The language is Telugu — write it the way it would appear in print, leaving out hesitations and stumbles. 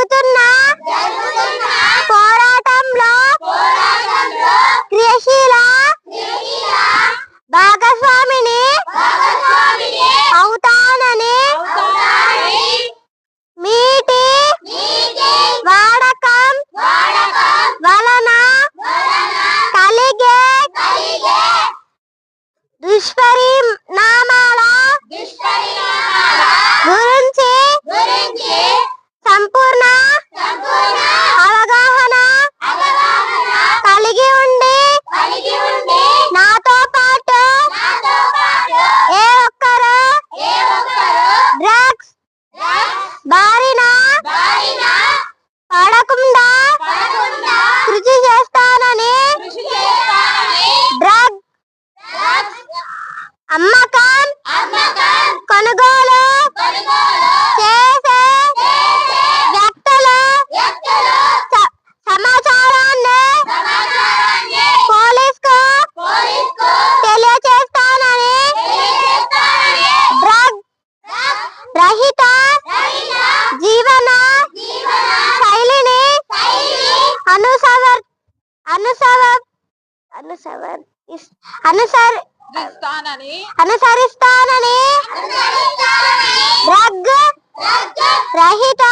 జరుగుతున్న పోరాటంలో క్రియాశీల భాగస్వామిని అవుతానని మీటి వాడకం వలన కలిగే దుష్పరిణామాల గురించి సంపూర్ణ అవగాహన కలిగి ఉండి నాతో పాటు ఏ ఒక్కరు డ్రగ్స్ బారిన పడకుండా కృషి చేస్తానని డ్రగ్ అమ్మకం కొనుగోలు చేసే వ్యక్తులు సమాచారాన్ని పోలీసుకు తెలియచేస్తానని డ్రగ్ రహిత జీవన శైలిని అనుసరిస్తానని డ్రగ్ రహిత